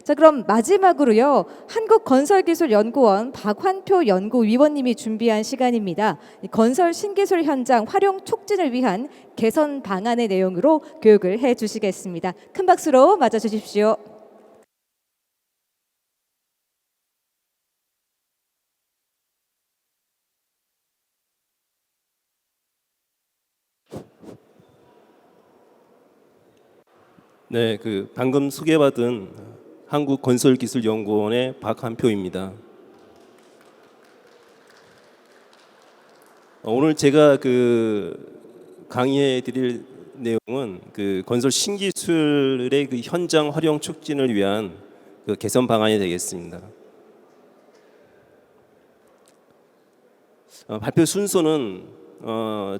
자, 그럼 마지막으로요. 한국건설기술연구원 박환표 연구위원님이 준비한 시간입니다. 이 건설 신기술 현장 활용 촉진을 위한 개선 방안의 내용으로 교육을 해 주시겠습니다. 큰 박수로 맞아 주십시오. 네, 방금 소개받은 한국건설기술연구원의 박한표입니다. 오늘 제가 강의해드릴 내용은 건설 신기술의 현장 활용 촉진을 위한 개선 방안이 되겠습니다. 발표 순서는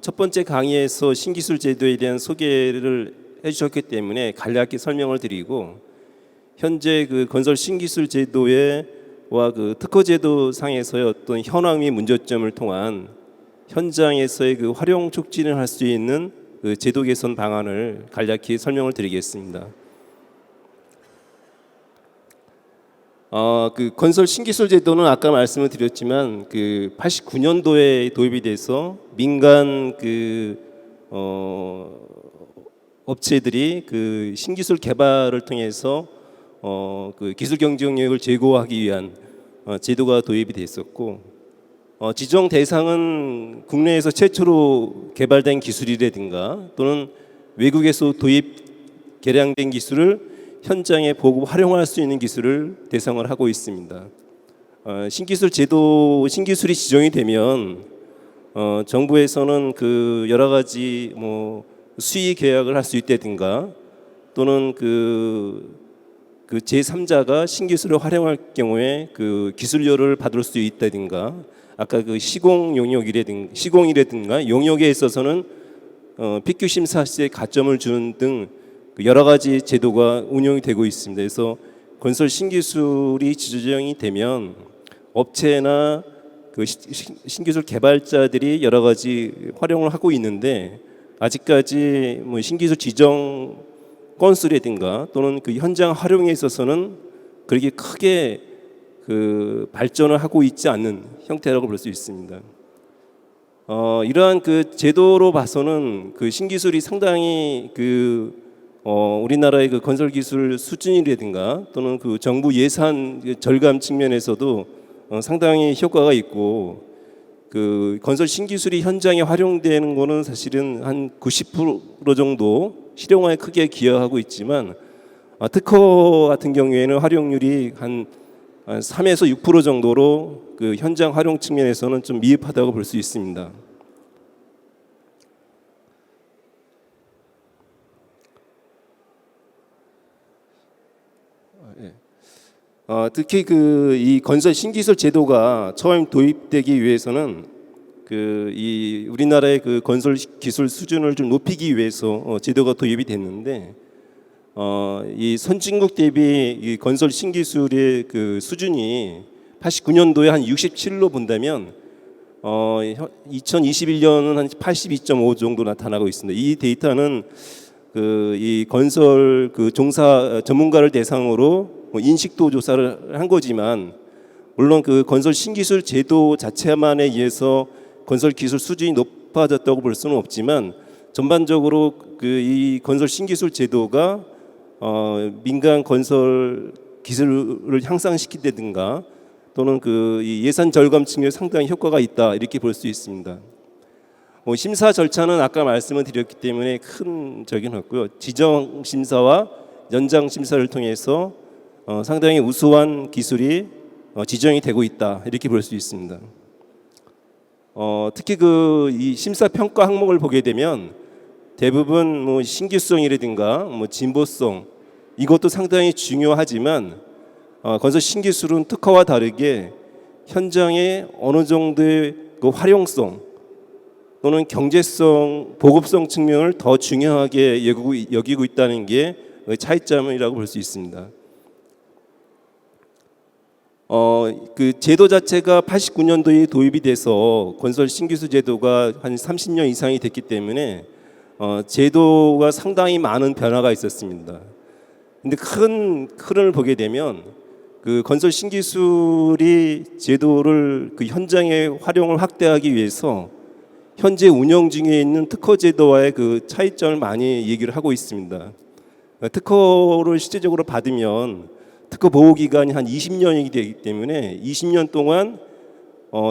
첫 번째 강의에서 신기술 제도에 대한 소개를 해주셨기 때문에 간략히 설명을 드리고, 현재 건설 신기술 제도와 특허 제도 상에서의 어떤 현황 및 문제점을 통한 현장에서의 활용 촉진을 할 수 있는 제도 개선 방안을 간략히 설명을 드리겠습니다. 건설 신기술 제도는 아까 말씀을 드렸지만 89년도에 도입이 돼서 민간 업체들이 신기술 개발을 통해서 기술 경쟁력을 제고하기 위한 제도가 도입이 됐었고, 지정 대상은 국내에서 최초로 개발된 기술이라든가 또는 외국에서 도입 개량된 기술을 현장에 보급 활용할 수 있는 기술을 대상을 하고 있습니다. 신기술이 지정이 되면 정부에서는 여러 가지 수의 계약을 할 수 있다든가 또는 제3자가 신기술을 활용할 경우에 기술료를 받을 수 있다든가, 아까 시공이라든가 용역에 있어서는 PQ 심사 시에 가점을 주는 등 여러 가지 제도가 운영이 되고 있습니다. 그래서 건설 신기술이 지정이 되면 업체나 신기술 개발자들이 여러 가지 활용을 하고 있는데, 아직까지 신기술 지정 건수라든가 또는 현장 활용에 있어서는 그렇게 크게 발전을 하고 있지 않는 형태라고 볼 수 있습니다. 이러한 제도로 봐서는 신기술이 상당히 우리나라의 건설 기술 수준이라든가 또는 정부 예산 절감 측면에서도 상당히 효과가 있고, 건설 신기술이 현장에 활용되는 거는 사실은 한 90% 정도 실용화에 크게 기여하고 있지만, 특허 같은 경우에는 활용률이 한 3에서 6% 정도로 현장 활용 측면에서는 좀 미흡하다고 볼 수 있습니다. 특히 이 건설 신기술 제도가 처음 도입되기 위해서는 이 우리나라의 건설 기술 수준을 좀 높이기 위해서 제도가 도입이 됐는데, 이 선진국 대비 이 건설 신기술의 수준이 89년도에 한 67로 본다면 2021년은 한 82.5 정도 나타나고 있습니다. 이 데이터는 이 건설 종사 전문가를 대상으로 인식도 조사를 한 거지만, 물론 건설 신기술 제도 자체만에 의해서 건설 기술 수준이 높아졌다고 볼 수는 없지만, 전반적으로 이 건설 신기술 제도가 민간 건설 기술을 향상시키다든가 또는 이 예산 절감 측면에 상당히 효과가 있다, 이렇게 볼 수 있습니다. 심사 절차는 아까 말씀을 드렸기 때문에 큰 적은 없고요. 지정 심사와 연장 심사를 통해서 상당히 우수한 기술이 지정이 되고 있다, 이렇게 볼 수 있습니다. 특히 이 심사 평가 항목을 보게 되면 대부분 신기성이라든가 진보성, 이것도 상당히 중요하지만 건설 신기술은 특허와 다르게 현장에 어느 정도의 활용성 또는 경제성, 보급성 측면을 더 중요하게 여기고 있다는 게 차이점이라고 볼 수 있습니다. 제도 자체가 89년도에 도입이 돼서 건설 신기술 제도가 한 30년 이상이 됐기 때문에 제도가 상당히 많은 변화가 있었습니다. 근데 큰 흐름을 보게 되면 그 건설 신기술이 제도를 그 현장에 활용을 확대하기 위해서 현재 운영 중에 있는 특허 제도와의 그 차이점을 많이 얘기를 하고 있습니다. 특허를 실제적으로 받으면 특허 보호 기간이 한 20년이 되기 때문에 20년 동안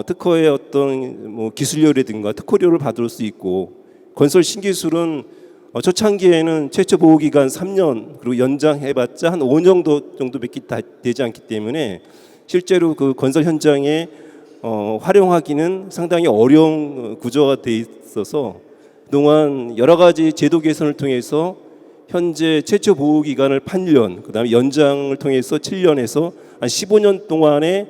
특허의 어떤 뭐 기술료라든가 특허료를 받을 수 있고, 건설 신기술은 초창기에는 최초 보호 기간 3년 그리고 연장해봤자 한 5년 정도밖에 되지 않기 때문에 실제로 그 건설 현장에 활용하기는 상당히 어려운 구조가 돼 있어서 그동안 여러 가지 제도 개선을 통해서 현재 최초 보호 기간을 8년, 그다음에 연장을 통해서 7년에서 한 15년 동안에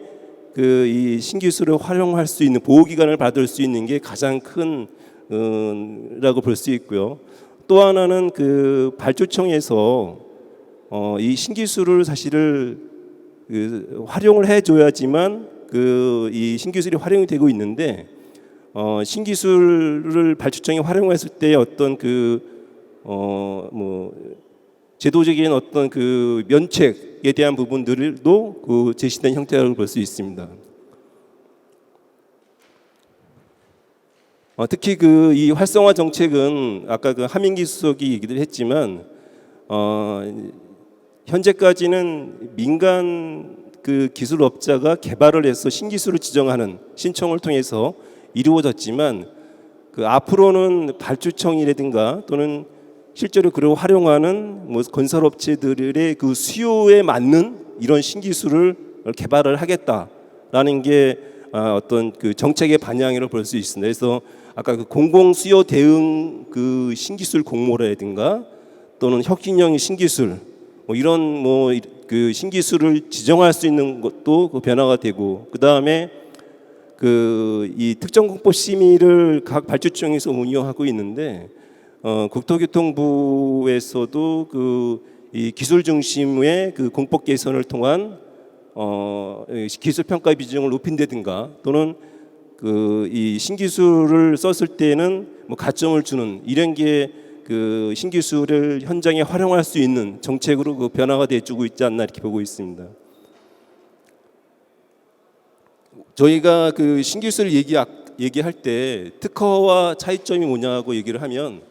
그 이 신기술을 활용할 수 있는 보호 기간을 받을 수 있는 게 가장 큰 라고 볼 수 있고요. 또 하나는 그 발주청에서 이 신기술을 사실을 그 활용을 해줘야지만 그 이 신기술이 활용이 되고 있는데, 신기술을 발주청이 활용했을 때 어떤 그 뭐 제도적인 어떤 그 면책에 대한 부분들도 그 제시된 형태라고 볼 수 있습니다. 특히 그 이 활성화 정책은 아까 그 하민기 수석이 얘기를 했지만 현재까지는 민간 그 기술업자가 개발을 해서 신기술을 지정하는 신청을 통해서 이루어졌지만, 그 앞으로는 발주청이라든가 또는 실제로 그걸 활용하는 뭐 건설업체들의 그 수요에 맞는 이런 신기술을 개발을 하겠다라는 게 어떤 그 정책의 반영이라고 볼 수 있습니다. 그래서 아까 그 공공 수요 대응 그 신기술 공모라든가 또는 혁신형 신기술 뭐 이런 뭐 그 신기술을 지정할 수 있는 것도 그 변화가 되고, 그 다음에 그 이 특정공법 심의를 각 발주청에서 운영하고 있는데 국토교통부에서도 그 이 기술 중심의 그 공법 개선을 통한 기술 평가 비중을 높인다든가 또는 그 이 신기술을 썼을 때는 뭐 가점을 주는 이런 게 그 신기술을 현장에 활용할 수 있는 정책으로 그 변화가 돼주고 있지 않나 이렇게 보고 있습니다. 저희가 그 신기술 얘기할 때 특허와 차이점이 뭐냐고 얘기를 하면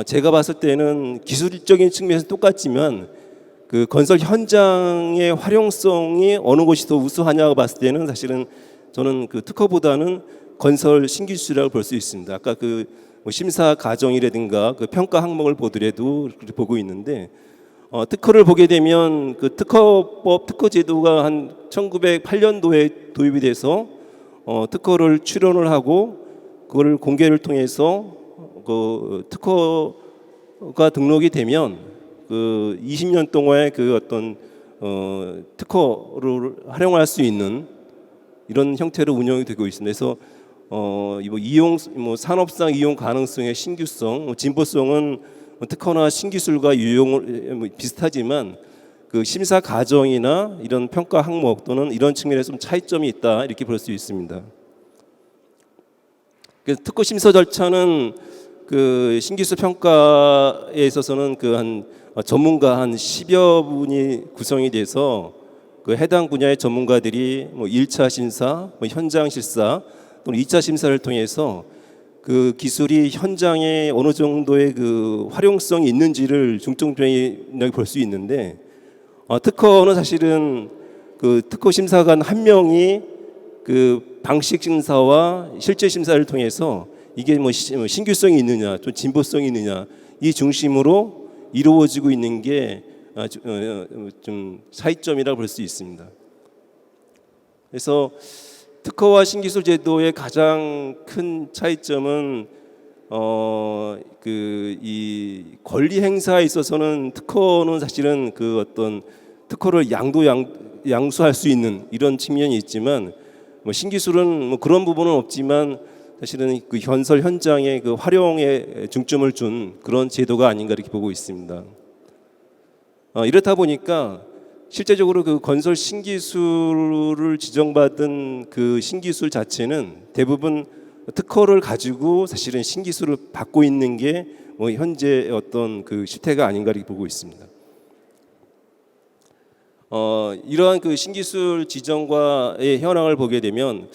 제가 봤을 때는 기술적인 측면에서 똑같지만 그 건설 현장의 활용성이 어느 곳이 더 우수하냐고 봤을 때는 사실은 저는 그 특허보다는 건설 신기술이라고 볼 수 있습니다. 아까 그 뭐 심사 과정이라든가 그 평가 항목을 보더라도 그렇게 보고 있는데, 특허를 보게 되면 그 특허법 특허 제도가 한 1908년도에 도입이 돼서 특허를 출원을 하고 그걸 공개를 통해서 그 특허가 등록이 되면 그 20년 동안의 그 어떤 특허를 활용할 수 있는 이런 형태로 운영이 되고 있습니다. 그래서 이용 산업상 이용 가능성의 신규성, 진보성은 특허나 신기술과 유용을 비슷하지만 그 심사 과정이나 이런 평가 항목 또는 이런 측면에서 좀 차이점이 있다 이렇게 볼 수 있습니다. 그래서 특허 심사 절차는 그 신기술 평가에 있어서는 그 한 전문가 한 10여 분이 구성이 돼서 그 해당 분야의 전문가들이 뭐 1차 심사, 뭐 현장 실사 또는 2차 심사를 통해서 그 기술이 현장에 어느 정도의 그 활용성이 있는지를 중점적으로 볼 수 있는데, 특허는 사실은 그 특허 심사관 한 명이 그 방식 심사와 실제 심사를 통해서 이게 뭐 신규성이 있느냐, 좀 진보성이 있느냐 이 중심으로 이루어지고 있는 게 좀 차이점이라고 볼 수 있습니다. 그래서 특허와 신기술 제도의 가장 큰 차이점은 그 이 권리 행사에 있어서는 특허는 사실은 그 어떤 특허를 양수할 수 있는 이런 측면이 있지만, 뭐 신기술은 뭐 그런 부분은 없지만 사실은 그 건설 현장의 그 활용에 중점을 준 그런 제도가 아닌가 이렇게 보고 있습니다. 이렇다 보니까 실제적으로 그 건설 신기술을 지정받은 그 신기술 자체는 대부분 특허를 가지고 사실은 신기술을 받고 있는 게 뭐 현재 어떤 그 실태가 아닌가 이렇게 보고 있습니다. 이러한 그 신기술 지정과의 현황을 보게 되면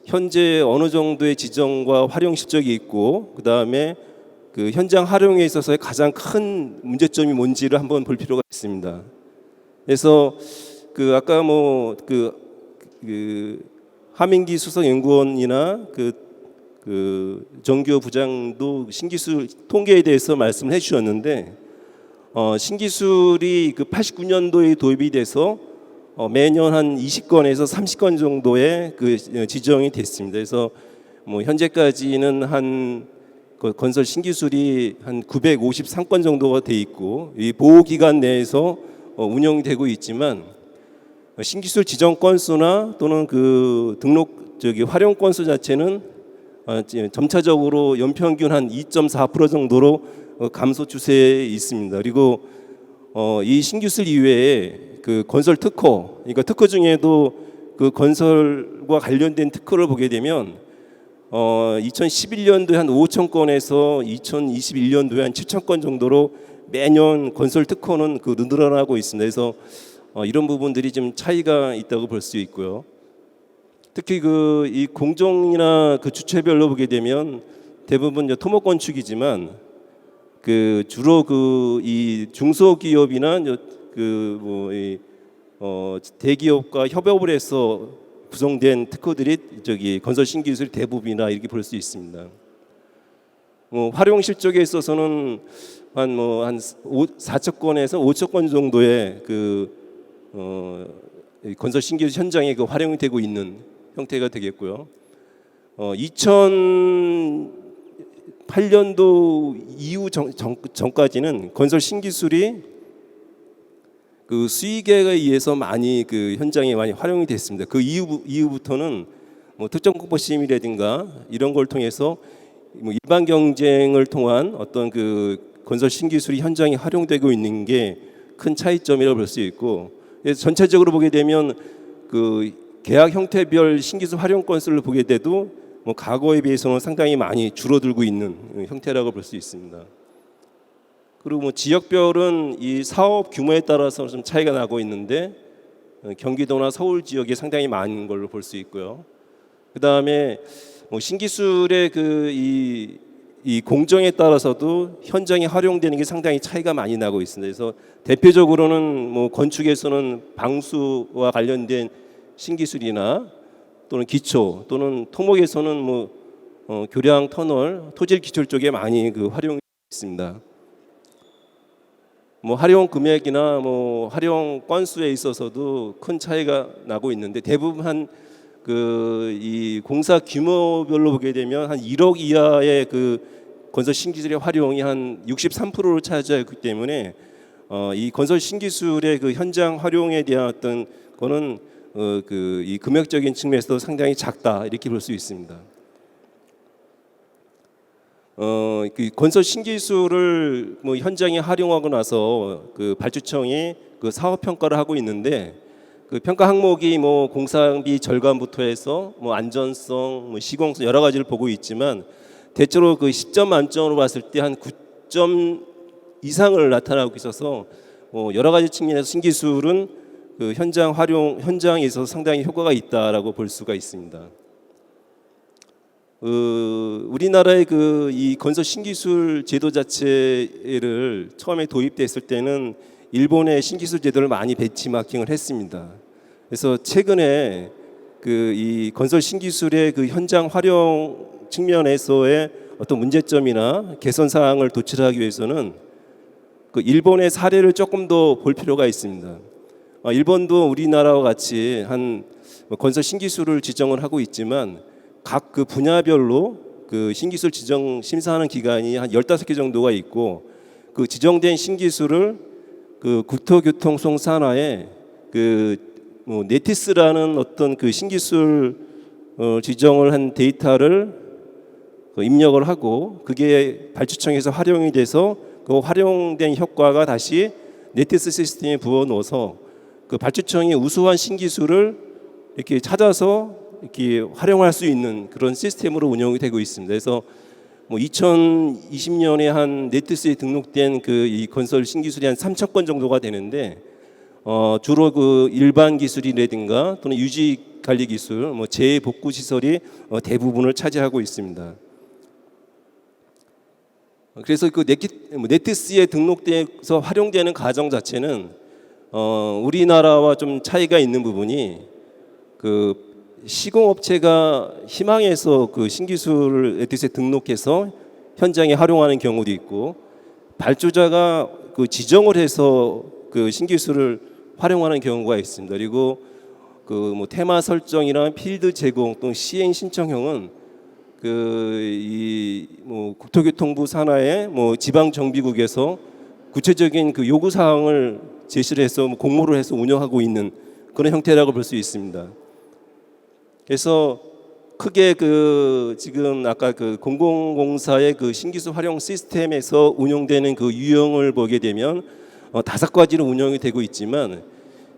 현재 어느 정도의 지정과 활용 실적이 있고 그 다음에 그 현장 활용에 있어서의 가장 큰 문제점이 뭔지를 한번 볼 필요가 있습니다. 그래서 그 아까 뭐 그 하민기 수석연구원이나 그 정규 부장도 신기술 통계에 대해서 말씀을 해주셨는데 신기술이 그 89년도에 도입이 돼서 매년 한 20건에서 30건 정도의 그 지정이 됐습니다. 그래서 뭐 현재까지는 한 그 건설 신기술이 한 953건 정도가 돼 있고 이 보호 기간 내에서 운영되고 있지만 신기술 지정 건수나 또는 그 등록 활용 건수 자체는 점차적으로 연평균 한 2.4% 정도로 감소 추세에 있습니다. 그리고 이 신기술 이외에 그 건설 특허, 그러니까 특허 중에도 그 건설과 관련된 특허를 보게 되면 2011년도에 한 5천 건에서 2021년도에 한 7천 건 정도로 매년 건설 특허는 그 늘어나고 있습니다. 그래서 이런 부분들이 좀 차이가 있다고 볼 수 있고요. 특히 그 이 공정이나 그 주체별로 보게 되면 대부분 토목 건축이지만 그 주로 그 이 중소기업이나 대기업과 협업을 해서 구성된 특허들이 건설 신기술 대부분이나 이렇게 볼 수 있습니다. 활용 실적에 있어서는 한 4천 건에서 5천 건 정도의 건설 신기술 현장에 그 활용이 되고 있는 형태가 되겠고요. 2008년도 이후 전까지는 건설 신기술이 그 수의계에 의해서 많이 그 현장에 많이 활용이 됐습니다. 그 이후부터는 뭐 특정 공법 시험이라든가 이런 걸 통해서 뭐 일반 경쟁을 통한 어떤 그 건설 신기술이 현장에 활용되고 있는 게 큰 차이점이라고 볼 수 있고, 그래서 전체적으로 보게 되면 그 계약 형태별 신기술 활용 건수를 보게 돼도 뭐 과거에 비해서는 상당히 많이 줄어들고 있는 형태라고 볼 수 있습니다. 그리고 뭐 지역별은 이 사업 규모에 따라서 좀 차이가 나고 있는데 경기도나 서울 지역이 상당히 많은 걸로 볼 수 있고요. 그 다음에 뭐 신기술의 이 공정에 따라서도 현장에 활용되는 게 상당히 차이가 많이 나고 있습니다. 그래서 대표적으로는 뭐 건축에서는 방수와 관련된 신기술이나 또는 기초 또는 토목에서는 뭐 교량 터널, 토질 기출 쪽에 많이 그 활용이 있습니다. 뭐 활용 금액이나 뭐 활용 건수에 있어서도 큰 차이가 나고 있는데 대부분 이 공사 규모별로 보게 되면 한 1억 이하의 그 건설 신기술의 활용이 한 63%를 차지하기 때문에 이 건설 신기술의 그 현장 활용에 대한 어떤 거는 이 금액적인 측면에서도 상당히 작다 이렇게 볼 수 있습니다. 그 건설 신기술을 뭐 현장에 활용하고 나서 그 발주청이 그 사업 평가를 하고 있는데 그 평가 항목이 뭐 공사비 절감부터 해서 뭐 안전성, 뭐 시공성 여러 가지를 보고 있지만 대체로 그 10점 만점으로 봤을 때 한 9점 이상을 나타나고 있어서 여러 가지 측면에서 신기술은 그 현장에 있어서 상당히 효과가 있다라고 볼 수가 있습니다. 우리나라의 이 건설 신기술 제도 자체를 처음에 도입됐을 때는 일본의 신기술 제도를 많이 벤치마킹을 했습니다. 그래서 최근에 이 건설 신기술의 그 현장 활용 측면에서의 어떤 문제점이나 개선 사항을 도출하기 위해서는 그 일본의 사례를 조금 더 볼 필요가 있습니다. 일본도 우리나라와 같이 건설 신기술을 지정을 하고 있지만 각 그 분야별로 그 신기술 지정 심사하는 기관이 한 15개 정도가 있고 그 지정된 신기술을 그 국토교통성 산하에 뭐 네티스라는 어떤 그 신기술 지정을 한 데이터를 입력을 하고 그게 발주청에서 활용이 돼서 그 활용된 효과가 다시 네티스 시스템에 부어 넣어서 그 발주청이 우수한 신기술을 이렇게 찾아서 이렇게 활용할 수 있는 그런 시스템으로 운영이 되고 있습니다. 그래서 뭐 2020년에 한 네티스에 등록된 이 건설 신기술이 한 3천 건 정도가 되는데 주로 그 일반 기술이라든가 또는 유지 관리 기술, 뭐 재복구 시설이 대부분을 차지하고 있습니다. 그래서 그 네티스에 등록돼서 활용되는 가정 자체는 우리나라와 좀 차이가 있는 부분이 그 시공업체가 희망해서 그 신기술을 네티스에 등록해서 현장에 활용하는 경우도 있고, 발주자가 그 지정을 해서 그 신기술을 활용하는 경우가 있습니다. 그리고 그 뭐 테마 설정이나 필드 제공 또는 시행 신청형은 그 뭐 국토교통부 산하의 뭐 지방 정비국에서 구체적인 그 요구 사항을 제시를 해서 뭐 공모를 해서 운영하고 있는 그런 형태라고 볼 수 있습니다. 그래서 크게 그 지금 아까 그 공공공사의 그 신기술 활용 시스템에서 운영되는 그 유형을 보게 되면 5가지로 운영이 되고 있지만,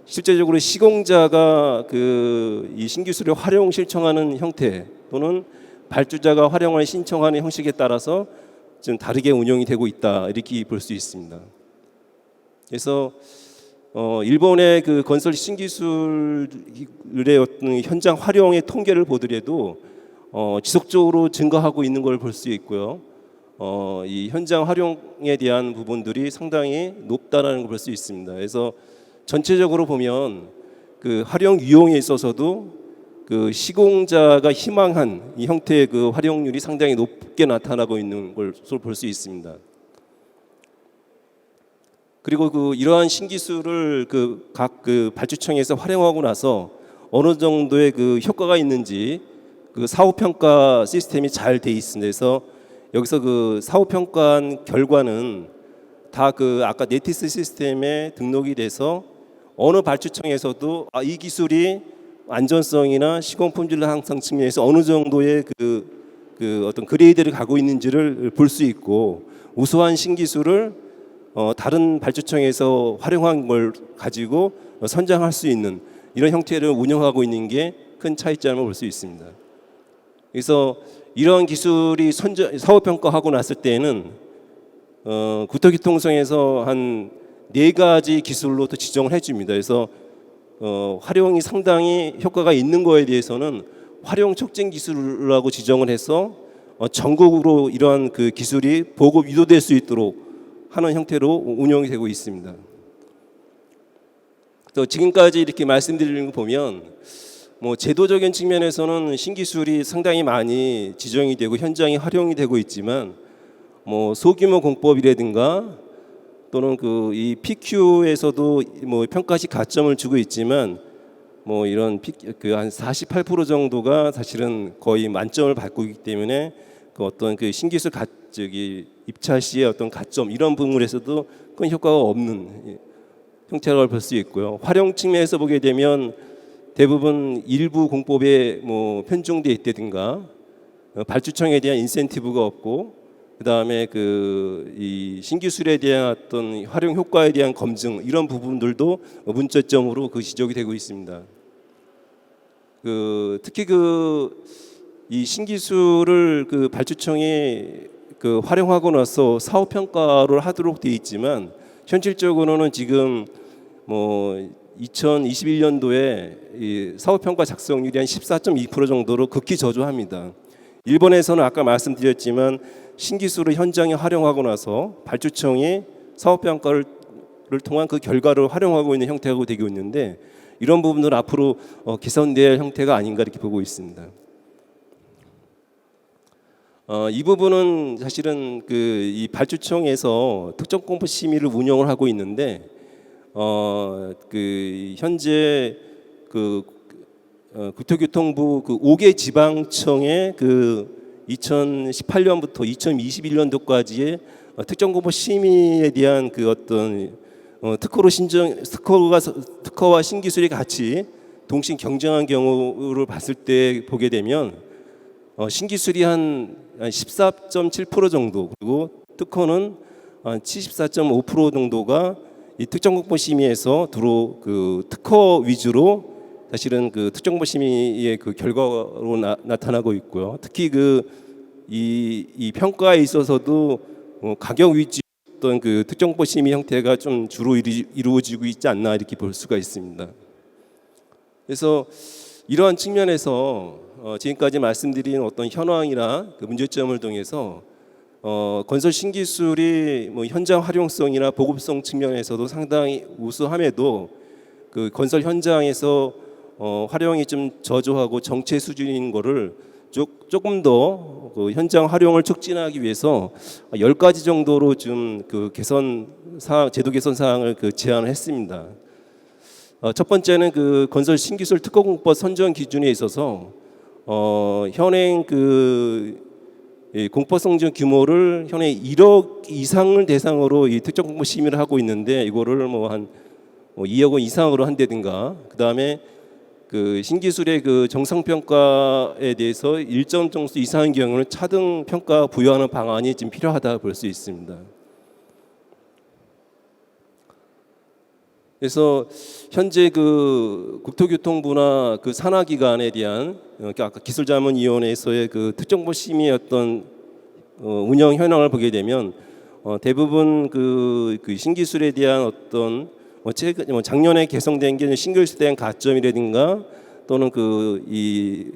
실제적으로 시공자가 그 이 신기술의 활용 신청하는 형태 또는 발주자가 활용을 신청하는 형식에 따라서 좀 다르게 운영이 되고 있다, 이렇게 볼 수 있습니다. 그래서 일본의 그 건설 신기술의 어떤 현장 활용의 통계를 보더라도 지속적으로 증가하고 있는 걸 볼 수 있고요. 이 현장 활용에 대한 부분들이 상당히 높다라는 걸 볼 수 있습니다. 그래서 전체적으로 보면 그 활용 유형에 있어서도 그 시공자가 희망한 이 형태의 그 활용률이 상당히 높게 나타나고 있는 걸 볼 수 있습니다. 그리고 그 이러한 신기술을 그 각 그 발주청에서 활용하고 나서 어느 정도의 그 효과가 있는지 그 사후 평가 시스템이 잘 돼 있습니다. 그래서 여기서 그 사후 평가한 결과는 다 그 아까 네티스 시스템에 등록이 돼서 어느 발주청에서도 이 기술이 안전성이나 시공 품질 향상 측면에서 어느 정도의 그 어떤 그레이드를 가고 있는지를 볼 수 있고, 우수한 신기술을 다른 발주청에서 활용한 걸 가지고 선정할 수 있는 이런 형태를 운영하고 있는 게 큰 차이점을 볼 수 있습니다. 그래서 이런 기술이 사후 평가하고 났을 때에는 국토교통청에서 한 4가지 기술로 또 지정을 해줍니다. 그래서 활용이 상당히 효과가 있는 거에 대해서는 활용 촉진 기술이라고 지정을 해서 전국으로 이러한 그 기술이 보급 유도될 수 있도록 하는 형태로 운영이 되고 있습니다. 또 지금까지 이렇게 말씀드리는 거 보면 뭐 제도적인 측면에서는 신기술이 상당히 많이 지정이 되고 현장에 활용이 되고 있지만, 뭐 소규모 공법이라든가 또는 그 이 PQ에서도 뭐 평가시 가점을 주고 있지만, 뭐 이런 그 한 48% 정도가 사실은 거의 만점을 받고 있기 때문에 그 어떤 그 신기술 입찰 시의 어떤 가점 이런 부분에서도 큰 효과가 없는 형태라고 볼 수 있고요. 활용 측면에서 보게 되면 대부분 일부 공법에 뭐 편중돼 있다든가 발주청에 대한 인센티브가 없고, 그다음에 그 이 신기술에 대한 어떤 활용 효과에 대한 검증 이런 부분들도 문제점으로 그 지적이 되고 있습니다. 그 특히 그 이 신기술을 그 발주청이 그 활용하고 나서 사후 평가를 하도록 돼 있지만, 현실적으로는 지금 뭐 2021년도에 이 사후 평가 작성률이 한 14.2% 정도로 극히 저조합니다. 일본에서는 아까 말씀드렸지만 신기술을 현장에 활용하고 나서 발주청이 사후 평가를 통한 그 결과를 활용하고 있는 형태가 되고 있는데, 이런 부분들 앞으로 개선될 형태가 아닌가 이렇게 보고 있습니다. 이 부분은 사실은 그 이 발주청에서 특정 공법 심의를 운영을 하고 있는데, 그 현재 그 국토교통부 그 5개 지방청의 그 2018년부터 2021년도까지의 특정 공법 심의에 대한 그 어떤 특허와 신기술이 같이 동시 경쟁한 경우를 봤을 때 보게 되면 신기술이 한 14.7% 정도, 그리고 특허는 한 74.5% 정도가 이 특정공법 심의에서 주로 그 특허 위주로 사실은 그 특정공법 심의의 그 결과로 나타나고 있고요. 특히 그 이 평가에 있어서도 가격 위주 어떤 그 특정법 심의 형태가 좀 주로 이루어지고 있지 않나 이렇게 볼 수가 있습니다. 그래서 이러한 측면에서 지금까지 말씀드린 어떤 현황이나 그 문제점을 통해서 건설 신기술이 뭐 현장 활용성이나 보급성 측면에서도 상당히 우수함에도 그 건설 현장에서 활용이 좀 저조하고 정체 수준인 거를 조금 더 그 현장 활용을 촉진하기 위해서 10가지 정도로 좀 그 개선 사항, 제도 개선 사항을 그 제안을 했습니다. 첫 번째는 그 건설 신기술 특허공법 선정 기준에 있어서 현행 그 공법 선정 규모를 현행 1억 이상을 대상으로 이 특정공법 심의를 하고 있는데 이거를 뭐 한 2억 원 이상으로 한다든가, 그 다음에 그 신기술의 그 정상 평가에 대해서 일정 점수 이상인 경우는 차등 평가 부여하는 방안이 지금 필요하다 볼 수 있습니다. 그래서 현재 그 국토교통부나 그 산하기관에 대한 아까 기술자문위원회에서의 그 특정법 심의의 어떤 운영 현황을 보게 되면 대부분 그 신기술에 대한 어떤 작년에 개성된 게 신기술에 대한 가점이라든가 또는 그 이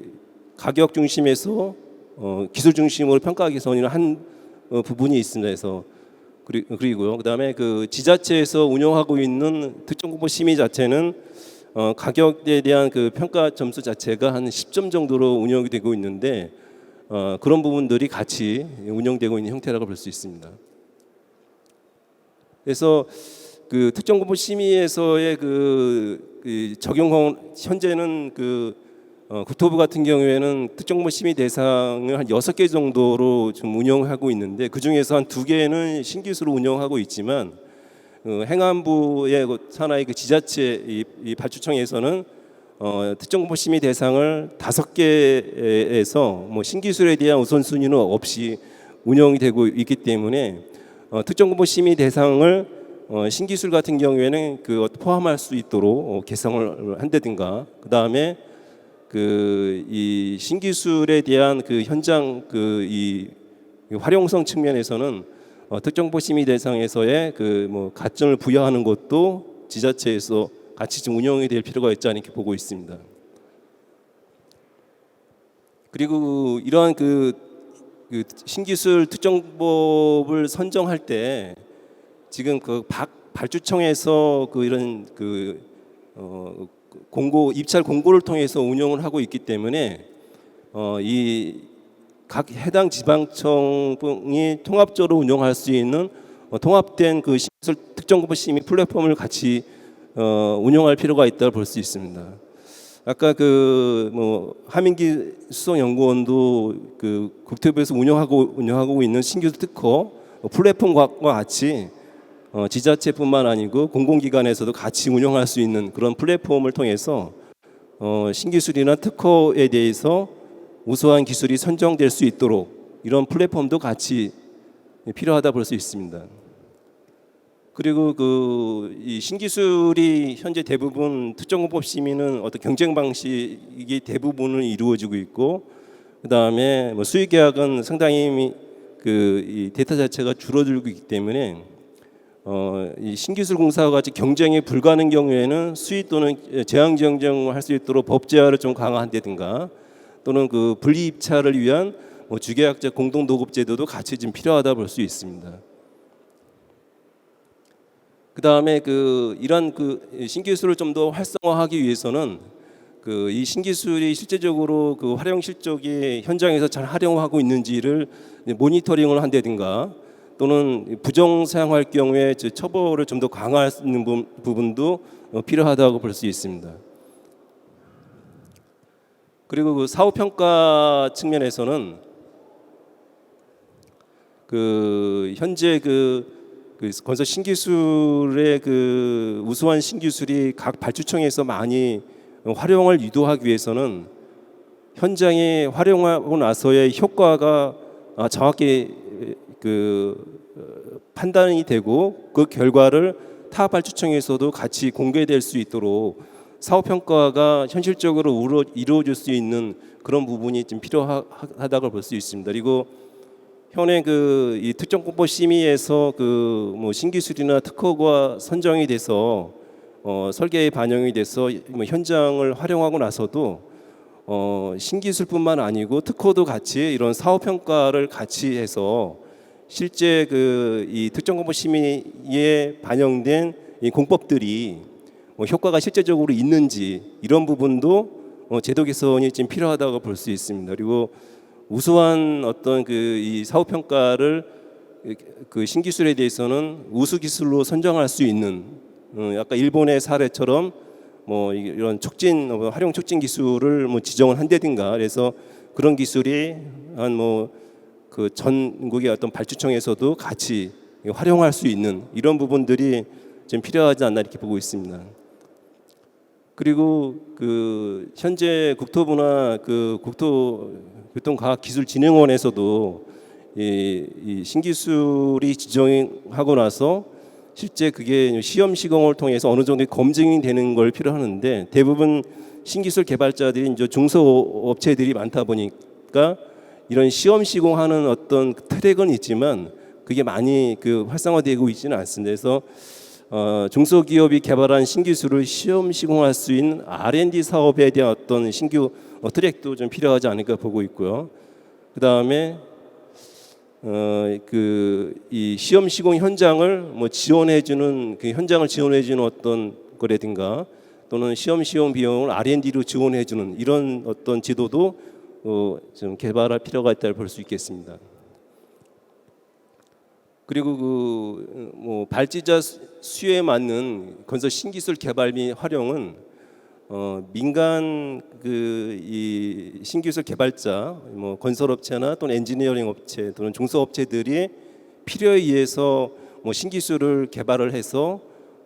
가격 중심에서 기술 중심으로 평가 개선이나 한 부분이 있습니다. 그래서 그리고요. 그다음에 그 지자체에서 운영하고 있는 특정공법 심의 자체는 가격에 대한 그 평가 점수 자체가 한 10점 정도로 운영이 되고 있는데 그런 부분들이 같이 운영되고 있는 형태라고 볼 수 있습니다. 그래서 그 특정공법 심의에서의 그 적용 현재는 그 국토부 같은 경우에는 특정공법 심의 대상을 한 6개 정도로 좀 운영하고 있는데 그 중에서 한 2개는 신기술로 운영하고 있지만 행안부의 산하의 그 지자체 이 발주청에서는 특정공법 심의 대상을 5개에서 뭐 신기술에 대한 우선순위는 없이 운영이 되고 있기 때문에 특정공법 심의 대상을 신기술 같은 경우에는 그 포함할 수 있도록 개성을 한다든가, 그 다음에 그 이 신기술에 대한 그 현장 그 이 활용성 측면에서는 특정법 심의 대상에서의 그 뭐 가점을 부여하는 것도 지자체에서 같이 좀 운영이 될 필요가 있지 않을까 보고 있습니다. 그리고 이러한 그 신기술 특정법을 선정할 때 지금 그 발주청에서 그 이런 그 공고 입찰 공고를 통해서 운영을 하고 있기 때문에 이 각 해당 지방청이 통합적으로 운영할 수 있는 통합된 그 신기술 특정공법 심의 플랫폼을 같이 운영할 필요가 있다고 볼 수 있습니다. 아까 그 뭐 하민기 수석연구원도 그 국토부에서 운영하고 있는 신기술 특허 플랫폼과 같이 지자체뿐만 아니고 공공기관에서도 같이 운영할 수 있는 그런 플랫폼을 통해서 신기술이나 특허에 대해서 우수한 기술이 선정될 수 있도록 이런 플랫폼도 같이 필요하다 볼 수 있습니다. 그리고 이 신기술이 현재 대부분 특정공법 심의는 어떤 경쟁 방식이 대부분을 이루어지고 있고, 그 다음에 뭐 수의 계약은 상당히 이 데이터 자체가 줄어들고 있기 때문에 이 신기술 공사와 같이 경쟁이 불가능한 경우에는 수의 또는 제한 경쟁을 할 수 있도록 법 제한을 좀 강화한다든가, 또는 그 분리 입찰을 위한 뭐 주계약자 공동 도급 제도도 같이 좀 필요하다 볼 수 있습니다. 그 다음에 이런 신기술을 좀 더 활성화하기 위해서는 이 신기술이 실제적으로 그 활용 실적이 현장에서 잘 활용하고 있는지를 모니터링을 한다든가, 또는 부정 사용할 경우에 처벌을 좀 더 강화할 수 있는 부분도 필요하다고 볼 수 있습니다. 그리고 그 사후 평가 측면에서는 현재 건설 신기술의 우수한 신기술이 각 발주청에서 많이 활용을 유도하기 위해서는 현장에 활용하고 나서의 효과가 정확히 판단이 되고 그 결과를 타 발주청에서도 같이 공개될 수 있도록 사후 평가가 현실적으로 이루어질 수 있는 그런 부분이 좀 필요하다고 볼 수 있습니다. 그리고 현행 이 특정공법 심의에서 뭐 신기술이나 특허가 선정이 돼서 설계에 반영이 돼서 뭐 현장을 활용하고 나서도 신기술뿐만 아니고 특허도 같이 이런 사업 평가를 같이 해서 실제 이 특정공법 심의에 반영된 이 공법들이 효과가 실제적으로 있는지 이런 부분도 제도 개선이 좀 필요하다고 볼 수 있습니다. 그리고 우수한 어떤 이 사업 평가를 그 신기술에 대해서는 우수 기술로 선정할 수 있는 아까 일본의 사례처럼 뭐 이런 촉진 활용 촉진 기술을 뭐 지정을 한다든가 그래서 그런 기술이 한 뭐 그 전국의 어떤 발주청에서도 같이 활용할 수 있는 이런 부분들이 좀 필요하지 않나 이렇게 보고 있습니다. 그리고 현재 국토부나 국토교통과학기술진흥원에서도 이 신기술이 지정하고 나서 실제 그게 시험 시공을 통해서 어느 정도 검증이 되는 걸 필요하는데 대부분 신기술 개발자들이 이제 중소업체들이 많다 보니까 이런 시험 시공하는 어떤 트랙은 있지만 그게 많이 활성화되고 있지는 않습니다. 그래서 중소기업이 개발한 신기술을 시험 시공할 수 있는 R&D 사업에 대한 어떤 신규 트랙도 좀 필요하지 않을까 보고 있고요. 그 다음에 이 시험 시공 현장을 뭐 지원해주는 현장을 지원해주는 어떤 거라든가 또는 시험 비용을 R&D로 지원해주는 이런 어떤 제도도 좀 개발할 필요가 있다고 볼 수 있겠습니다. 그리고 뭐 발지자 수요에 맞는 건설 신기술 개발 및 활용은 민간 이 신기술 개발자 뭐 건설업체나 또는 엔지니어링 업체 또는 중소업체들이 필요에 의해서 뭐 신기술을 개발을 해서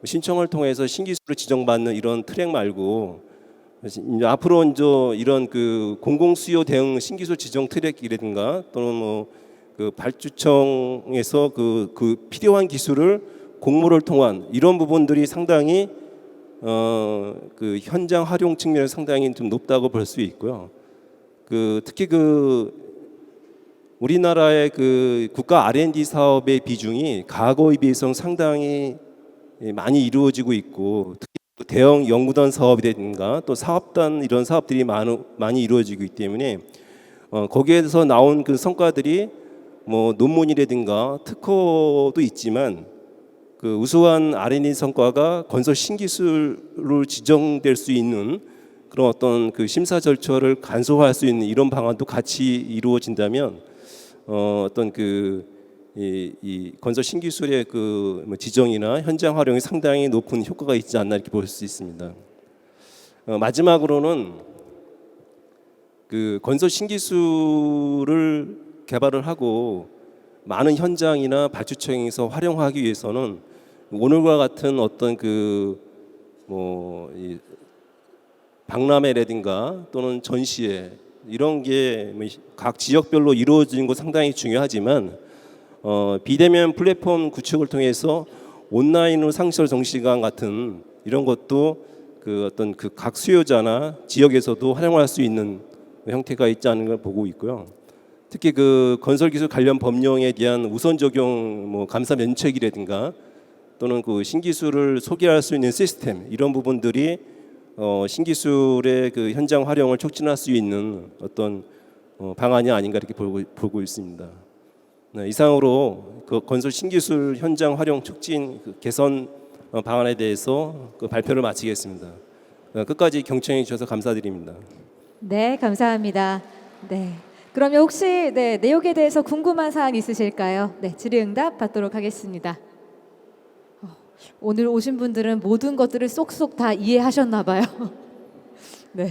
신청을 통해서 신기술을 지정받는 이런 트랙 말고 이제 앞으로 이제 이런 공공 수요 대응 신기술 지정 트랙이라든가 또는 뭐 발주청에서 필요한 기술을 공모를 통한 이런 부분들이 상당히 현장 활용 측면에서 상당히 좀 높다고 볼 수 있고요. 특히 우리나라의 국가 R&D 사업의 비중이 과거에 비해서는 상당히 많이 이루어지고 있고 특히 대형 연구단 사업이라든가 또 사업단 이런 사업들이 많이 이루어지고 있기 때문에 거기에서 나온 성과들이 뭐 논문이라든가 특허도 있지만 우수한 R&D 성과가 건설 신기술로 지정될 수 있는 그런 어떤 심사 절차를 간소화할 수 있는 이런 방안도 같이 이루어진다면 어떤 이 건설 신기술의 뭐 지정이나 현장 활용이 상당히 높은 효과가 있지 않나 이렇게 볼 수 있습니다. 마지막으로는 건설 신기술을 개발을 하고 많은 현장이나 발주청에서 활용하기 위해서는 오늘과 같은 어떤 뭐 박람회라든가 또는 전시회 이런 게 각 지역별로 이루어지는 거 상당히 중요하지만 비대면 플랫폼 구축을 통해서 온라인으로 상설 정시관 같은 이런 것도 어떤 각 수요자나 지역에서도 활용할 수 있는 형태가 있지 않은 걸 보고 있고요. 특히 건설기술 관련 법령에 대한 우선 적용 뭐 감사 면책이라든가 또는 신기술을 소개할 수 있는 시스템 이런 부분들이 신기술의 현장 활용을 촉진할 수 있는 어떤 방안이 아닌가 이렇게 보고 있습니다. 네, 이상으로 건설 신기술 현장 활용 촉진 개선 방안에 대해서 발표를 마치겠습니다. 끝까지 경청해 주셔서 감사드립니다. 네, 감사합니다. 네. 그러면 혹시 내용에 대해서 궁금한 사항 있으실까요? 네, 질의응답 받도록 하겠습니다. 오늘 오신 분들은 모든 것들을 쏙쏙 다 이해하셨나 봐요. 네.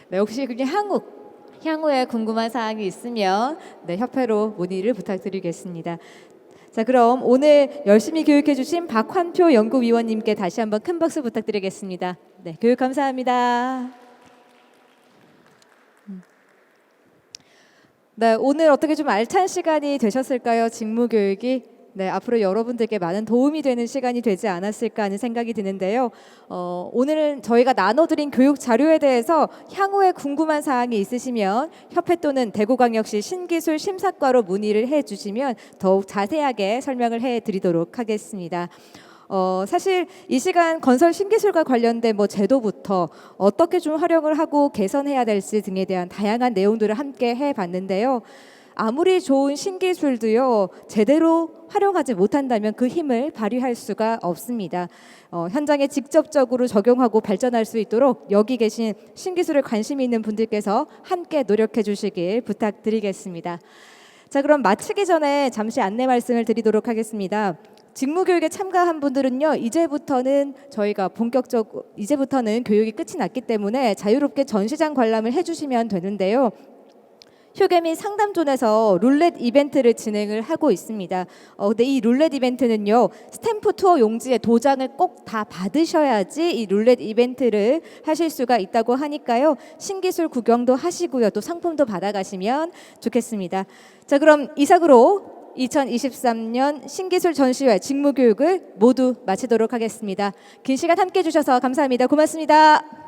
네, 혹시 그냥 향후에 궁금한 사항이 있으면 협회로 문의를 부탁드리겠습니다. 자, 그럼 오늘 열심히 교육해 주신 박환표 연구위원님께 다시 한번 큰 박수 부탁드리겠습니다. 네, 교육 감사합니다. 네, 오늘 어떻게 좀 알찬 시간이 되셨을까요? 직무 교육이. 네, 앞으로 여러분들께 많은 도움이 되는 시간이 되지 않았을까 하는 생각이 드는데요. 오늘 저희가 나눠드린 교육 자료에 대해서 향후에 궁금한 사항이 있으시면 협회 또는 대구광역시 신기술 심사과로 문의를 해주시면 더욱 자세하게 설명을 해드리도록 하겠습니다. 사실 이 시간 건설 신기술과 관련된 제도부터 어떻게 좀 활용을 하고 개선해야 될지 등에 대한 다양한 내용들을 함께 해봤는데요. 아무리 좋은 신기술도요, 제대로 활용하지 못한다면 그 힘을 발휘할 수가 없습니다. 현장에 직접적으로 적용하고 발전할 수 있도록 여기 계신 신기술에 관심 있는 분들께서 함께 노력해 주시길 부탁드리겠습니다. 자, 그럼 마치기 전에 잠시 안내 말씀을 드리도록 하겠습니다. 직무교육에 참가한 분들은요, 이제부터는 교육이 끝이 났기 때문에 자유롭게 전시장 관람을 해주시면 되는데요. 휴게 및 상담존에서 룰렛 이벤트를 진행을 하고 있습니다. 근데 이 룰렛 이벤트는요, 스탬프 투어 용지에 도장을 꼭 다 받으셔야지 이 룰렛 이벤트를 하실 수가 있다고 하니까요. 신기술 구경도 하시고요, 또 상품도 받아가시면 좋겠습니다. 자, 그럼 이상으로 2023년 신기술 전시회 직무교육을 모두 마치도록 하겠습니다. 긴 시간 함께해 주셔서 감사합니다. 고맙습니다.